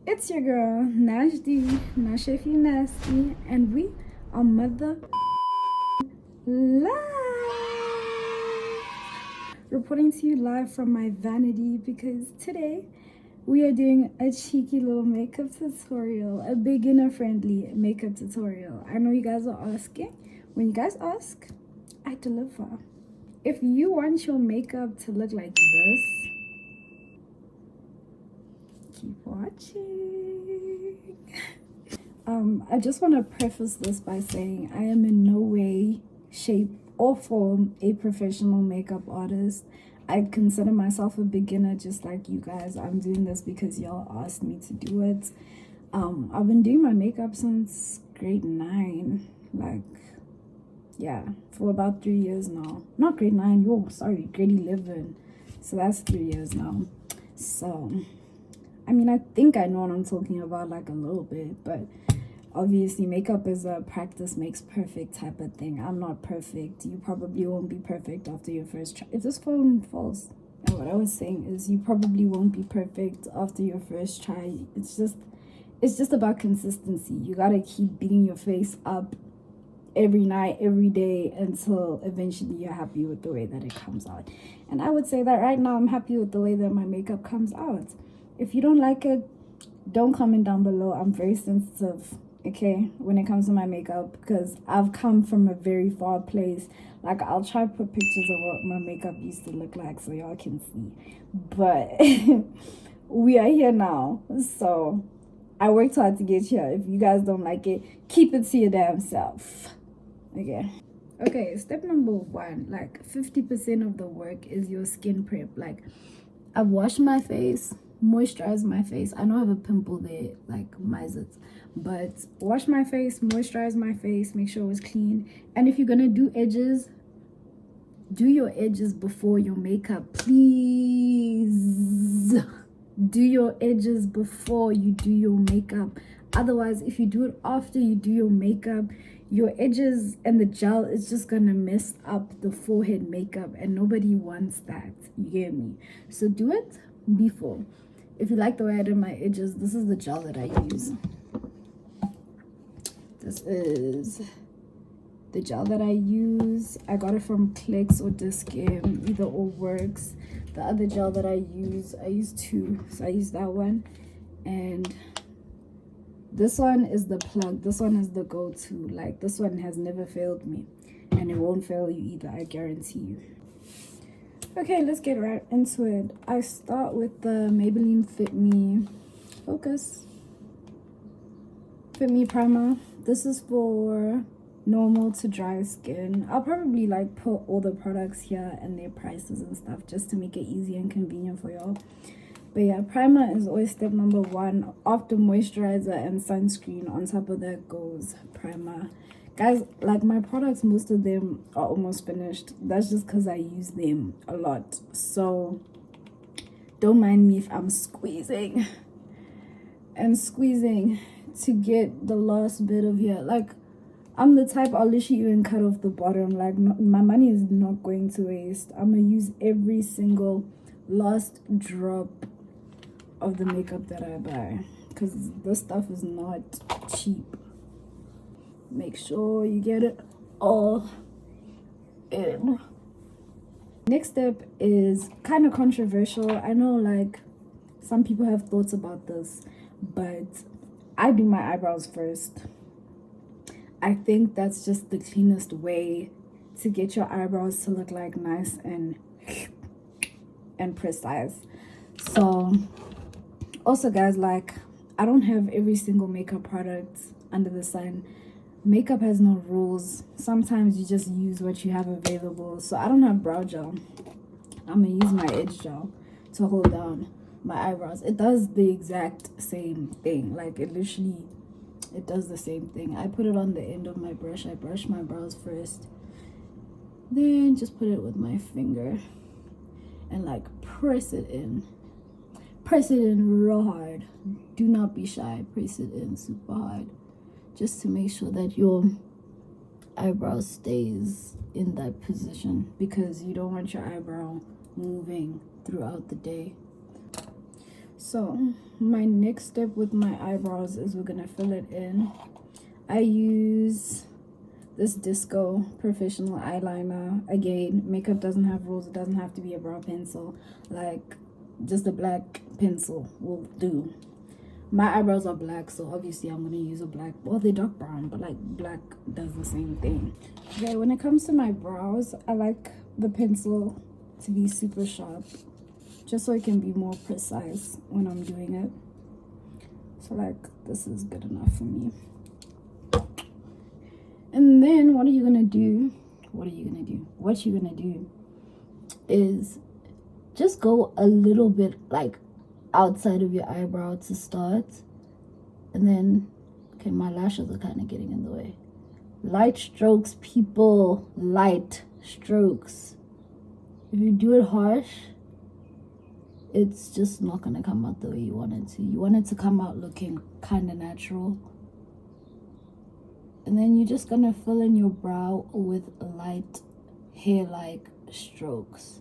It's your girl, Nashdeee, Nashe if you nasty, and we are mother live. Reporting to you live from my vanity because today we are doing a cheeky little makeup tutorial, a beginner-friendly makeup tutorial. I know you guys are asking. When you guys ask, I deliver. If you want your makeup to look like this, keep watching. I just want to preface this by saying I am in no way, shape, or form a professional makeup artist. I consider myself a beginner just like you guys. I'm doing this because y'all asked me to do it. I've been doing my makeup since grade 9. For about 3 years now. Not grade 9, grade 11. So that's 3 years now. So I mean, I think I know what I'm talking about, like a little bit, but obviously makeup is a practice makes perfect type of thing. I'm not perfect. You probably won't be perfect after your first try. If this phone falls, and what I was saying is you probably won't be perfect after your first try. It's just about consistency. You gotta keep beating your face up every night, every day, until eventually you're happy with the way that it comes out. And I would say that right now I'm happy with the way that my makeup comes out. If you don't like it, don't comment down below. I'm very sensitive, okay, when it comes to my makeup, because I've come from a very far place. Like, I'll try to put pictures of what my makeup used to look like so y'all can see, but we are here now, so I worked hard to get here. If you guys don't like it, keep it to your damn self. Okay, step number 1, like 50% of the work is your skin prep. Like, I've washed my face, moisturized my face. I know I have a pimple there, like my zits, but wash my face, moisturize my face, make sure it was clean. And if you're gonna do edges, do your edges before your makeup, please. Do your edges before you do your makeup. Otherwise, if you do it after you do your makeup, your edges and the gel is just gonna mess up the forehead makeup, and nobody wants that. You get me? So do it before. If you like the way I did my edges, this is the gel that I use. This is the gel that I use. I got it from Clicks or Discam, either or works. The other gel that I use 2, so I use that one, and this one is the plug. This one is the go-to. Like, this one has never failed me, and it won't fail you either, I guarantee you. Okay, let's get right into it. I start with the Maybelline Fit Me primer. This is for normal to dry skin. I'll probably like put all the products here and their prices and stuff just to make it easy and convenient for y'all. But yeah, primer is always step number 1. After moisturizer and sunscreen, on top of that goes primer. Guys, like, my products, most of them are almost finished. That's just because I use them a lot. So don't mind me if I'm squeezing and squeezing to get the last bit of here. Like, I'm the type, I'll literally even cut off the bottom. Like, my money is not going to waste. I'm gonna use every single last drop of the makeup that I buy, because this stuff is not cheap. Make sure you get it all in. Next step is kind of controversial. I know, like, some people have thoughts about this, but I do my eyebrows first. I think that's just the cleanest way to get your eyebrows to look like nice and precise. So also, guys, like, I don't have every single makeup product under the sun. Makeup has no rules. Sometimes you just use what you have available. So I don't have brow gel. I'm gonna use my edge gel to hold down my eyebrows. It does the exact same thing. Like, it does the same thing. I put it on the end of my brush. I brush my brows first, then just put it with my finger and like press it in real hard. Do not be shy. Press it in super hard, just to make sure that your eyebrow stays in that position, because you don't want your eyebrow moving throughout the day. So my next step with my eyebrows is we're gonna fill it in. I use this Disco Professional eyeliner. Again, makeup doesn't have rules. It doesn't have to be a brow pencil. Like, just a black pencil will do. My eyebrows are black, so obviously I'm gonna use a black. Well, they're dark brown, but like black does the same thing. Okay, when it comes to my brows, I like the pencil to be super sharp, just so it can be more precise when I'm doing it. So like, this is good enough for me. And then what you're gonna do is just go a little bit like outside of your eyebrow to start. And then, okay, my lashes are kind of getting in the way. Light strokes, people, light strokes. If you do it harsh, it's just not gonna come out the way you want it to. You want it to come out looking kind of natural. And then you're just gonna fill in your brow with light hair-like strokes.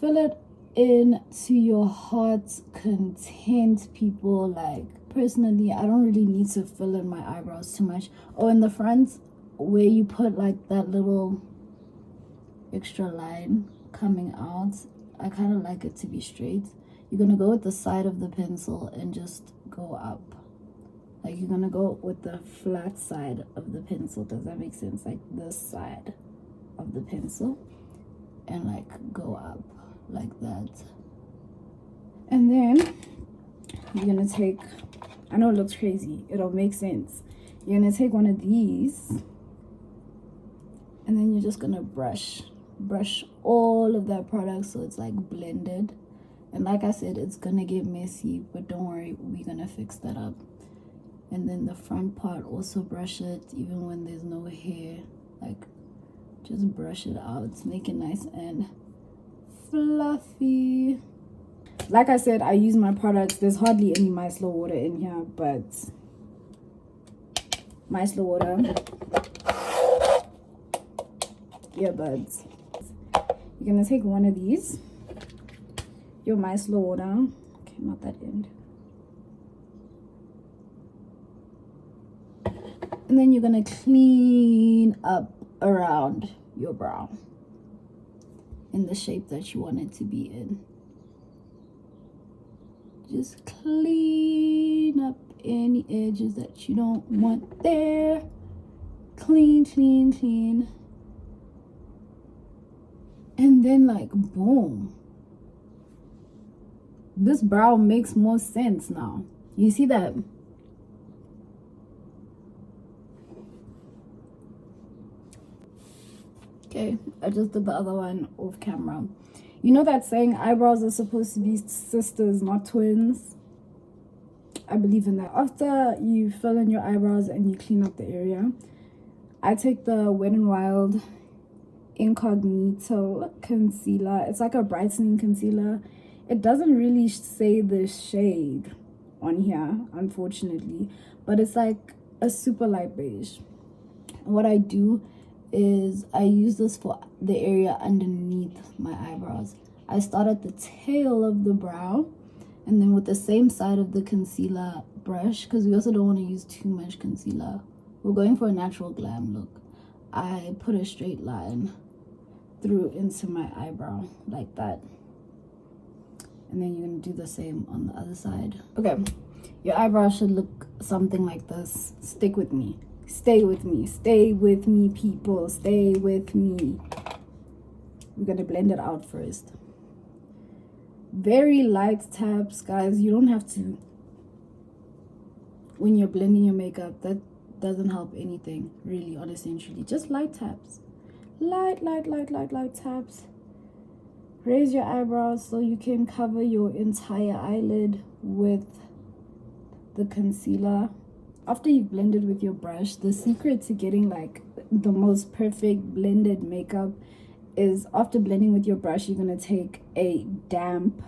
Fill it in to your heart's content, people. Like, personally, I don't really need to fill in my eyebrows too much. Oh, in the front, where you put like that little extra line coming out, I kind of like it to be straight. You're gonna go with the side of the pencil and just go up. Like, you're gonna go with the flat side of the pencil. Does that make sense? Like this side of the pencil, and like go up like that. And then you're gonna take, I know it looks crazy, it'll make sense. You're gonna take one of these, and then you're just gonna brush all of that product so it's like blended. And like I said, it's gonna get messy, but don't worry, we're gonna fix that up. And then the front part, also brush it even when there's no hair. Like, just brush it out, make it nice and fluffy. Like I said, I use my products. There's hardly any micellar water in here, but micellar water, earbuds. You're gonna take one of these, your micellar water. Okay, not that end. And then you're gonna clean up around your brow in the shape that you want it to be in. Just clean up any edges that you don't want there. Clean, clean, clean. And then, like, boom. This brow makes more sense now. You see that? Okay, I just did the other one off camera. You know that saying, eyebrows are supposed to be sisters, not twins? I believe in that. After you fill in your eyebrows and you clean up the area, I take the Wet n Wild Incognito concealer. It's like a brightening concealer. It doesn't really say the shade on here, unfortunately, but it's like a super light beige. And what I do is I use this for the area underneath my eyebrows. I start at the tail of the brow, and then with the same side of the concealer brush, because we also don't want to use too much concealer. We're going for a natural glam look. I put a straight line through into my eyebrow like that. And then you're going to do the same on the other side. Okay, your eyebrow should look something like this. Stick with me. Stay with me. Stay with me, people. Stay with me. We're going to blend it out first. Very light taps, guys. You don't have to, when you're blending your makeup, that doesn't help anything, really, essentially. Just light taps. Light taps. Raise your eyebrows so you can cover your entire eyelid with the concealer. After you've blended with your brush, the secret to getting like the most perfect blended makeup is, after blending with your brush, you're going to take a damp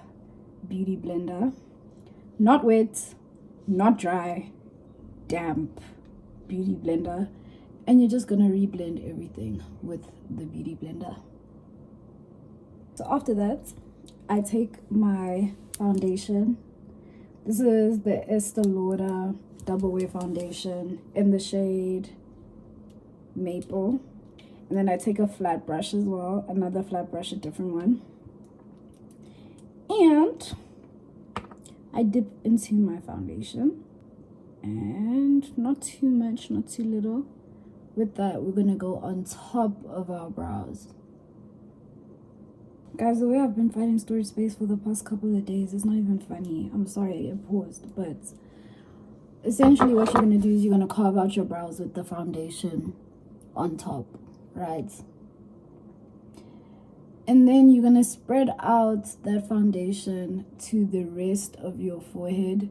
beauty blender. Not wet, not dry, damp beauty blender. And you're just going to reblend everything with the beauty blender. So after that, I take my foundation. This is the Estee Lauder Double Wear Foundation in the shade Maple. And then I take a flat brush as well, another flat brush, a different one. And I dip into my foundation. And not too much, not too little. With that, we're gonna go on top of our brows. Guys, the way I've been fighting storage space for the past couple of days is not even funny. I'm sorry it paused, but essentially what you're gonna do is you're gonna carve out your brows with the foundation on top, right? And then you're gonna spread out that foundation to the rest of your forehead,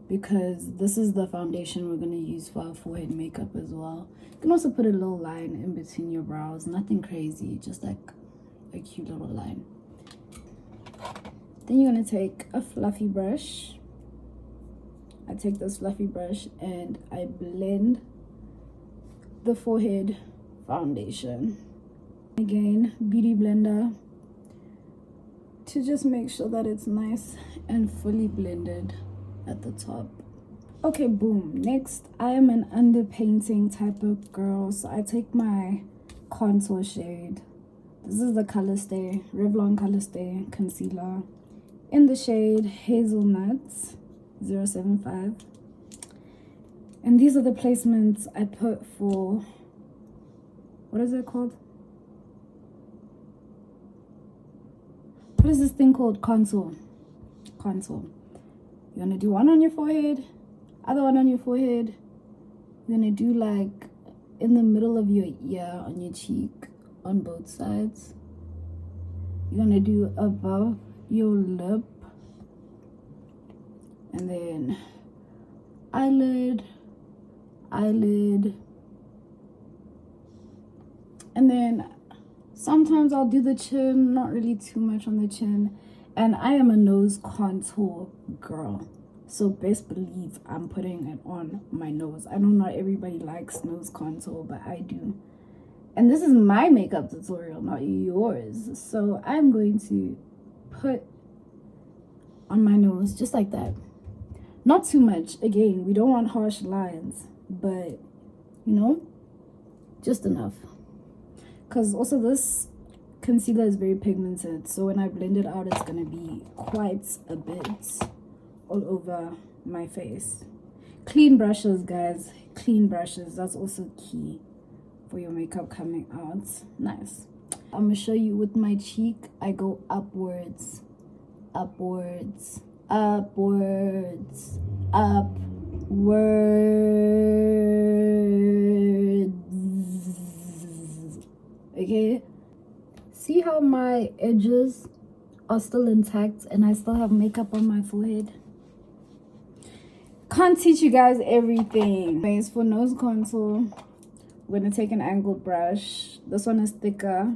because this is the foundation we're gonna use for our forehead makeup as well. You can also put a little line in between your brows, nothing crazy, just like a cute little line. Then you're gonna take a fluffy brush. I take this fluffy brush and I blend the forehead foundation. Again, beauty blender to just make sure that it's nice and fully blended at the top. Okay, boom. Next, I am an underpainting type of girl, so I take my contour shade. This is the Color Stay, Revlon Color Stay concealer in the shade Hazelnut 075. And these are the placements I put for, what is it called? What is this thing called? Contour. Contour. You're gonna do one on your forehead, other one on your forehead. You're gonna do like in the middle of your ear, on your cheek, on both sides. You're gonna do above your lip, and then eyelid, eyelid, and then sometimes I'll do the chin, not really too much on the chin. And I am a nose contour girl, so best believe I'm putting it on my nose. I know not everybody likes nose contour, but I do. And this is my makeup tutorial, not yours. So I'm going to put on my nose just like that. Not too much. Again, we don't want harsh lines, but you know, just enough. Because also this concealer is very pigmented, so when I blend it out, it's gonna be quite a bit all over my face. Clean brushes, guys. Clean brushes. That's also key for your makeup coming out nice. I'm gonna show you with my cheek. I go upwards, upwards, upwards, upwards. Okay, see how my edges are still intact and I still have makeup on my forehead? Can't teach you guys everything. Anyways, for nose contour, we're gonna take an angled brush. This one is thicker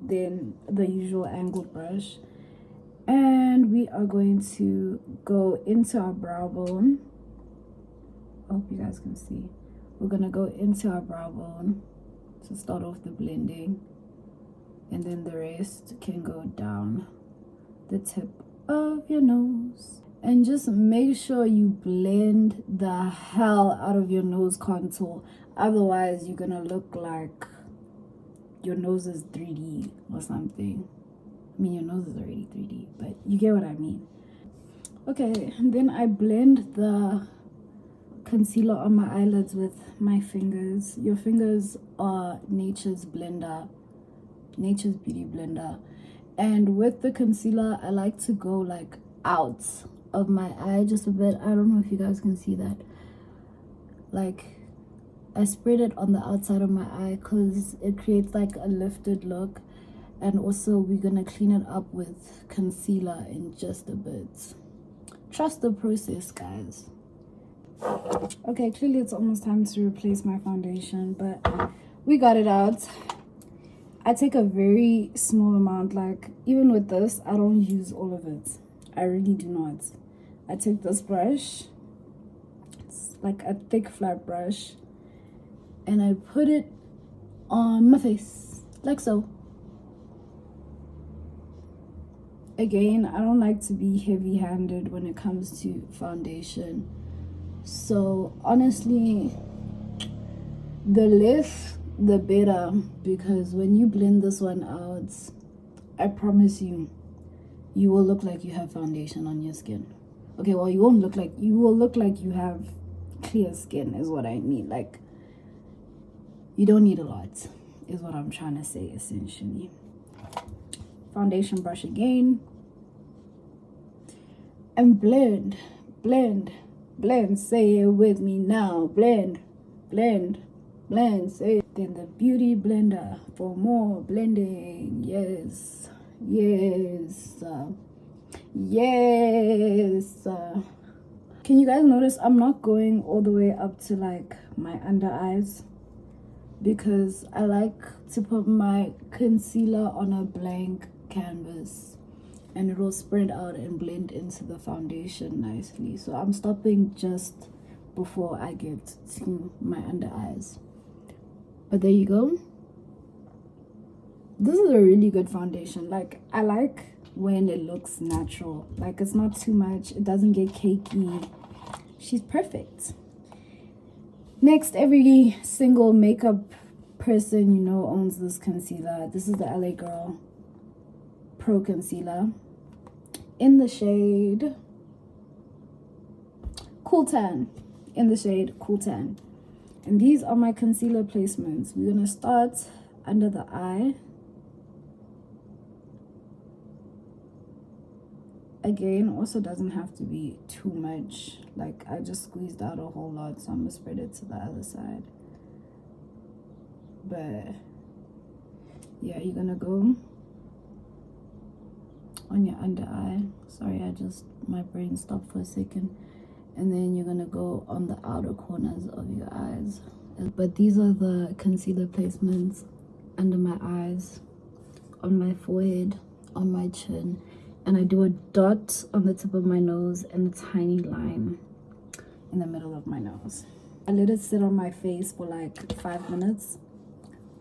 than the usual angled brush, and we are going to go into our brow bone. I hope you guys can see. We're gonna go into our brow bone to start off the blending, and then the rest can go down the tip of your nose. And just make sure you blend the hell out of your nose contour. Otherwise, you're gonna look like your nose is 3D or something. I mean, your nose is already 3D, but you get what I mean. Okay, and then I blend the concealer on my eyelids with my fingers. Your fingers are nature's blender, nature's beauty blender. And with the concealer, I like to go like out of my eye just a bit. I don't know if you guys can see that. Like, I spread it on the outside of my eye because it creates like a lifted look. And also we're gonna clean it up with concealer in just a bit. Trust the process, guys. Okay, clearly it's almost time to replace my foundation, but we got it out. I take a very small amount. Like, even with this, I don't use all of it. I really do not. I take this brush, it's like a thick flat brush, and I put it on my face like so. Again, I don't like to be heavy-handed when it comes to foundation. So honestly, the less the better, because when you blend this one out, I promise you, you will look like you have foundation on your skin. Okay, well, you won't look like, you will look like you have clear skin is what I mean. Like, you don't need a lot is what I'm trying to say essentially. Foundation brush again, and blend, blend, blend. Say it with me now. Blend, blend, blend. Say it. Then the beauty blender for more blending. Yes, yes, yes. Can you guys notice I'm not going all the way up to like my under eyes, because I like to put my concealer on a blank canvas and it will spread out and blend into the foundation nicely. So I'm stopping just before I get to my under eyes. But there you go. This is a really good foundation. Like, I like when it looks natural. Like, it's not too much, it doesn't get cakey. She's perfect. Next, every single makeup person you know owns this concealer. This is the LA Girl Pro Concealer in the shade Cool Tan. In the shade Cool Tan. And these are my concealer placements. We're gonna start under the eye. Again, also doesn't have to be too much. Like, I just squeezed out a whole lot, so I'm gonna spread it to the other side. But yeah, you're gonna go on your under eye. Sorry, my brain stopped for a second. And then you're gonna go on the outer corners of your eyes. But these are the concealer placements under my eyes, on my forehead, on my chin, and I do a dot on the tip of my nose and a tiny line in the middle of my nose. I let it sit on my face for like 5 minutes,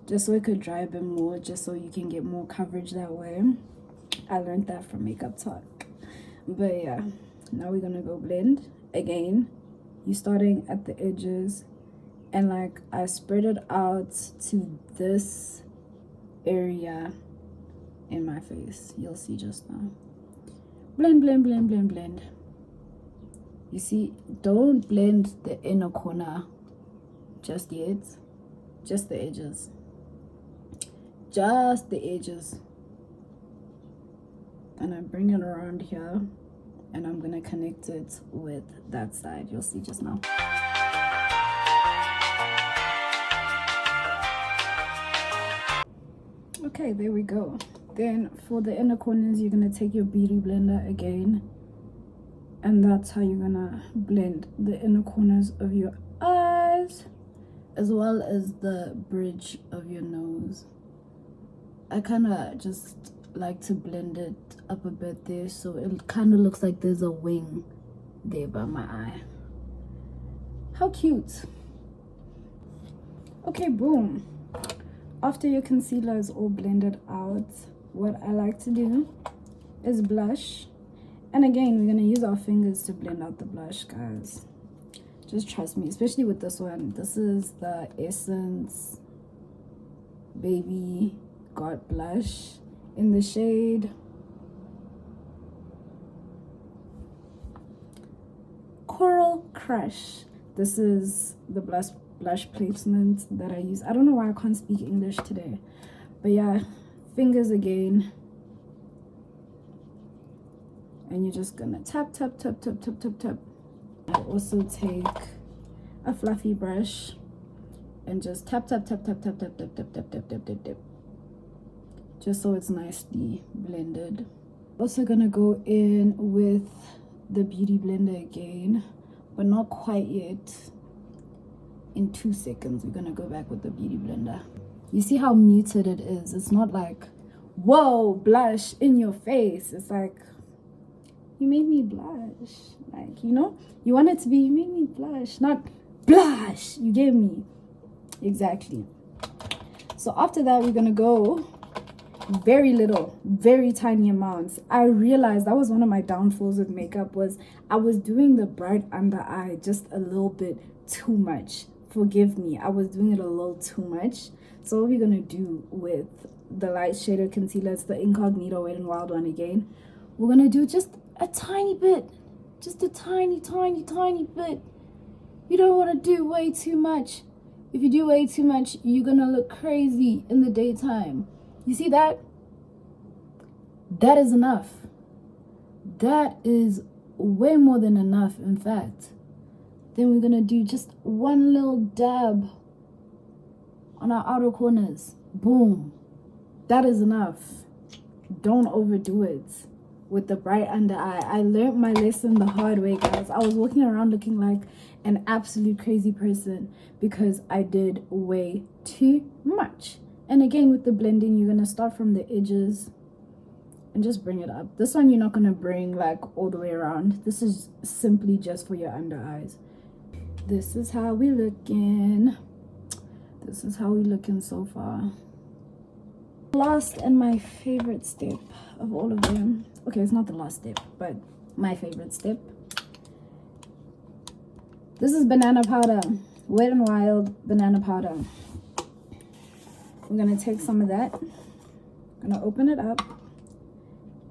just so it could dry a bit more, just so you can get more coverage that way. I learned that from Makeup Talk. But yeah, now we're gonna go blend. Again, you're starting at the edges, and like I spread it out to this area in my face. You'll see just now. Blend, blend, blend, blend, blend. You see, don't blend the inner corner just yet, just the edges. Just the edges. And I bring it around here, and I'm gonna connect it with that side. You'll see just now. Okay, there we go. Then for the inner corners, you're gonna take your beauty blender again, and that's how you're gonna blend the inner corners of your eyes as well as the bridge of your nose. I kind of just like to blend it up a bit there, so it kind of looks like there's a wing there by my eye. How cute. Okay, boom. After your concealer is all blended out, what I like to do is blush. And again, we're gonna use our fingers to blend out the blush, guys. Just trust me, especially with this one. This is the Essence Baby God Blush in the shade Coral Crush. This is the blush placement that I use. I don't know why I can't speak English today, but yeah, fingers again, and you're just gonna tap tap tap tap tap tap tap. I also take a fluffy brush and just tap tap tap tap tap tap tap tap tap tap tap tap tap, just so it's nicely blended. Also gonna go in with the beauty blender again, but not quite yet. In 2 seconds, we're gonna go back with the beauty blender. You see how muted it is? It's not like, whoa, blush in your face. It's like, you made me blush. Like, you know, you want it to be, you made me blush, not blush. You get me? Exactly. So after that, we're gonna go very little, very tiny amounts. I realized that was one of my downfalls with makeup, was I was doing the bright under eye just a little bit too much. Forgive me, I was doing it a little too much. So what we're gonna do with the light shaded concealer, it's the Incognito Wet n Wild one again, we're gonna do just a tiny bit, just a tiny bit. You don't want to do way too much. If you do way too much, you're gonna look crazy in the daytime. You see that? That is enough. That is way more than enough, in fact. Then we're gonna do just one little dab on our outer corners. Boom. That is enough. Don't overdo it with the bright under eye. I learned my lesson the hard way, guys. I was walking around looking like an absolute crazy person because I did way too much. And again, with the blending, you're gonna start from the edges and just bring it up. This one you're not gonna bring like all the way around. This is simply just for your under eyes. This is how we looking. This is how we looking so far. Last and my favorite step of all of them. Okay, it's not the last step, but my favorite step. This is banana powder, Wet n Wild banana powder. We're gonna take some of that. Gonna open it up.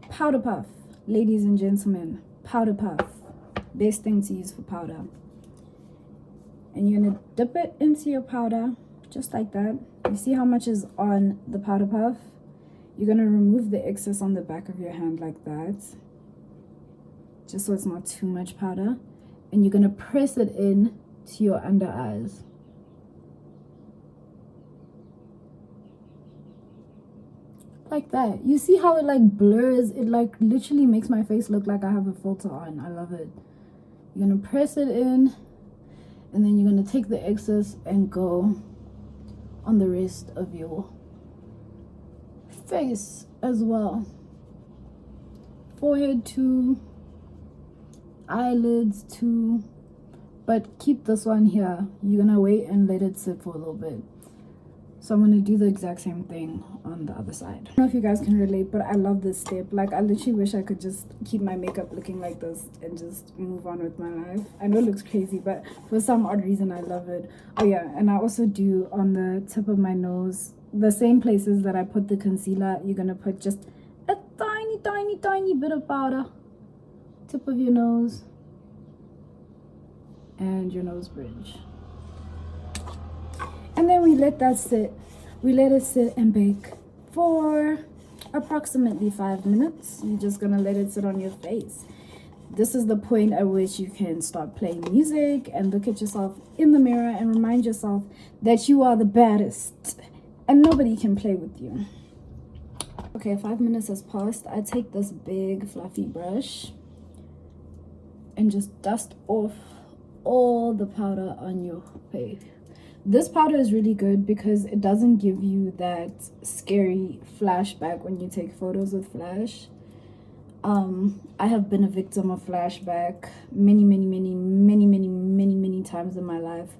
Powder puff, ladies and gentlemen, powder puff. Best thing to use for powder. And you're gonna dip it into your powder, just like that. You see how much is on the powder puff? You're gonna remove the excess on the back of your hand like that, just so it's not too much powder. And you're gonna press it in to your under eyes. Like that. You see how it like blurs? It like literally makes my face look like I have a filter on. I love it. You're gonna press it in, and then you're gonna take the excess and go on the rest of your face as well. Forehead too, eyelids too, but keep this one here. You're gonna wait and let it sit for a little bit. So I'm gonna do the exact same thing on the other side. I don't know if you guys can relate, but I love this step. Like, I literally wish I could just keep my makeup looking like this and just move on with my life. I know it looks crazy, but for some odd reason I love it. Oh yeah, and I also do on the tip of my nose, the same places that I put the concealer, you're gonna put just a tiny bit of powder. Tip of your nose and your nose bridge. And then we let that sit. We let it sit and bake for approximately 5 minutes. You're just gonna let it sit on your face. This is the point at which you can start playing music and look at yourself in the mirror and remind yourself that you are the baddest and nobody can play with you. Okay, 5 minutes has passed. I take this big fluffy brush and just dust off all the powder on your face. This powder is really good because it doesn't give you that scary flashback when you take photos with flash. I have been a victim of flashback many times in my life.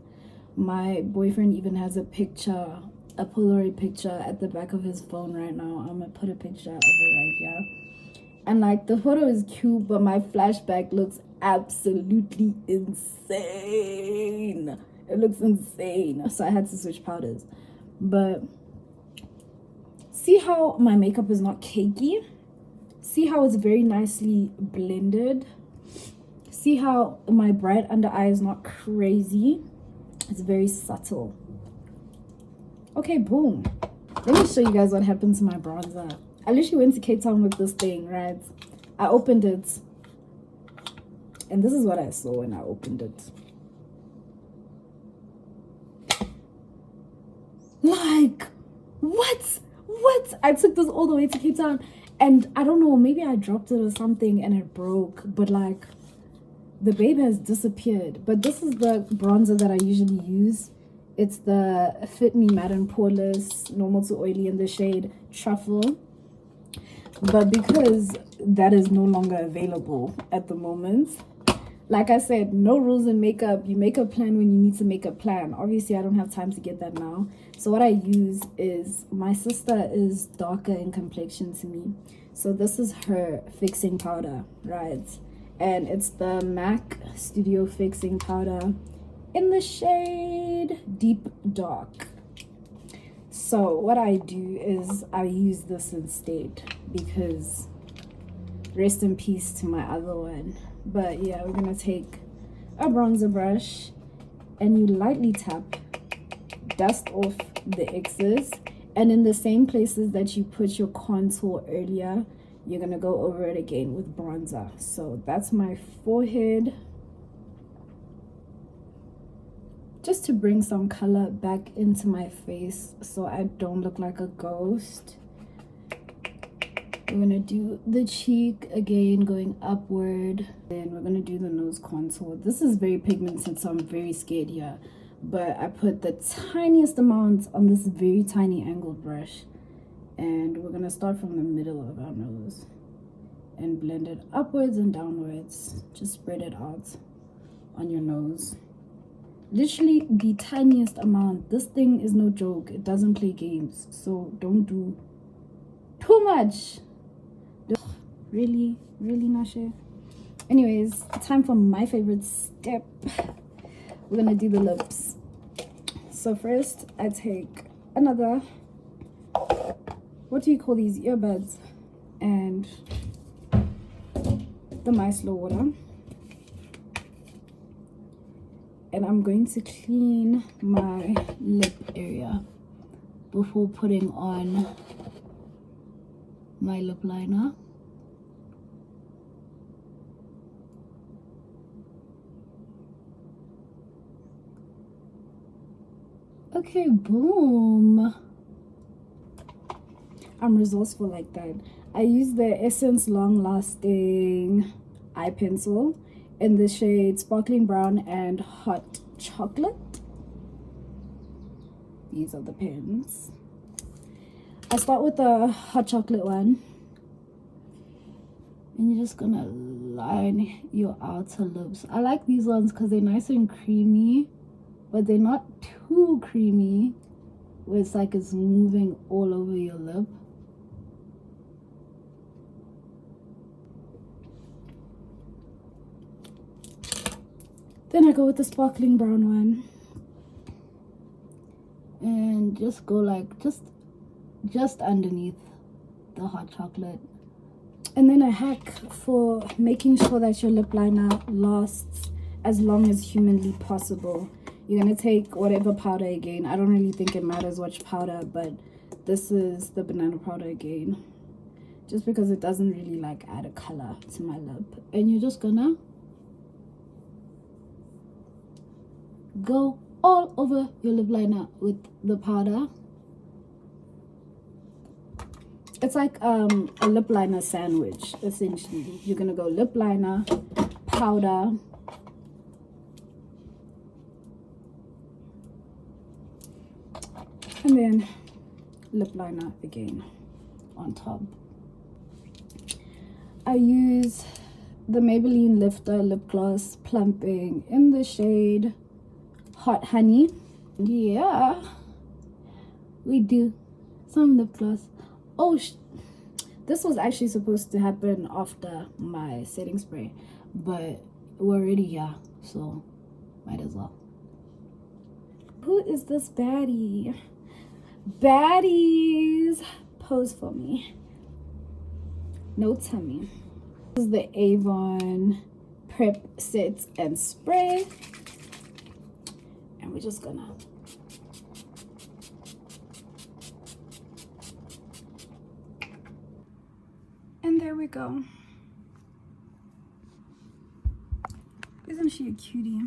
My boyfriend even has a picture, a Polaroid picture at the back of his phone right now. I'm gonna put a picture of it right here. And like, the photo is cute, but my flashback looks absolutely insane. It looks insane. So I had to switch powders. But see how my makeup is not cakey? See how it's very nicely blended? See how my bright under eye is not crazy? It's very subtle. Okay, boom. Let me show you guys what happened to my bronzer. I literally went to Cape Town with this thing, right? I opened it. And this is what I saw when I opened it. Like, what? I took this all the way to Cape Town, and I don't know, maybe I dropped it or something and it broke, but like, the babe has disappeared. But this is the bronzer that I usually use. It's the Fit Me Matte and Poreless Normal to Oily in the shade Truffle. But because that is no longer available at the moment, Like I said, no rules in makeup. You make a plan when you need to make a plan. Obviously, I don't have time to get that now. So what I use is, my sister is darker in complexion to me. So this is her fixing powder, right? And it's the MAC Studio Fixing Powder in the shade Deep Dark. So what I do is I use this instead, because rest in peace to my other one. But yeah, we're gonna take a bronzer brush and you lightly tap, dust off the excess, and in the same places that you put your contour earlier, you're gonna go over it again with bronzer. So that's my forehead, just to bring some color back into my face so I don't look like a ghost. We're gonna do the cheek again, going upward. Then we're gonna do the nose contour. This is very pigmented, so I'm very scared here. But I put the tiniest amount on this very tiny angled brush. And we're gonna start from the middle of our nose and blend it upwards and downwards. Just spread it out on your nose. Literally the tiniest amount. This thing is no joke. It doesn't play games. So don't do too much. Really, Nashe? Anyways, time for my favorite step. We're gonna do the lips. So first, I take another, what do you call these, earbuds, and the micellar water. And I'm going to clean my lip area before putting on my lip liner. Okay, boom. I'm resourceful like that. I use the Essence Long Lasting eye pencil in the shade Sparkling Brown and Hot Chocolate. These are the pens. I start with the hot chocolate one. And you're just gonna line your outer lips. I like these ones because they're nice and creamy, but they're not too creamy where it's like it's moving all over your lip. Then I go with the Sparkling Brown one and just go like just underneath the hot chocolate. And then a hack for making sure that your lip liner lasts as long as humanly possible. You're gonna take whatever powder again. I don't really think it matters which powder, but this is the banana powder again, just because it doesn't really like add a color to my lip. And you're just gonna go all over your lip liner with the powder. It's like a lip liner sandwich, essentially. You're gonna go lip liner, powder, and then lip liner again on top. I use the Maybelline Lifter Lip Gloss Plumping in the shade Hot Honey. Yeah, we do some lip gloss. Oh, this was actually supposed to happen after my setting spray, but we're already here, so might as well. Who is this baddie? Baddies, pose for me. No tummy. This is the Avon Prep Set and Spray. And we're just gonna and there we go. Isn't she a cutie?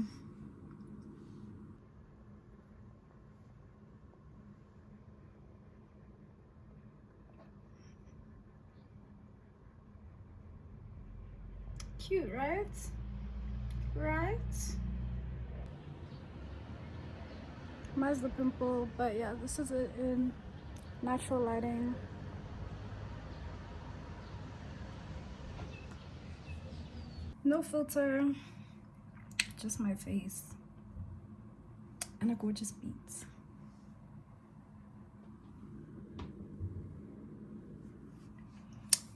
Cute, right? Right? Mine's the pimple, but yeah, this is it in natural lighting. No filter. just my face and a gorgeous beat.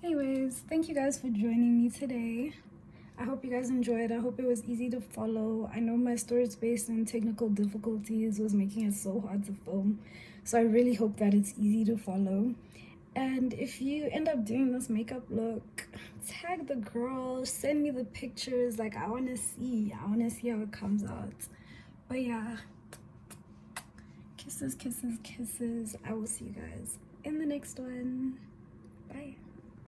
Anyways, thank you guys for joining me today. I hope you guys enjoyed. I hope it was easy to follow. I know my storage space and technical difficulties was making it so hard to film, so I really hope that it's easy to follow. And if you end up doing this makeup look, tag the girl, send me the pictures. Like, I want to see how it comes out. But yeah, kisses, kisses, kisses. I will see you guys in the next one. Bye.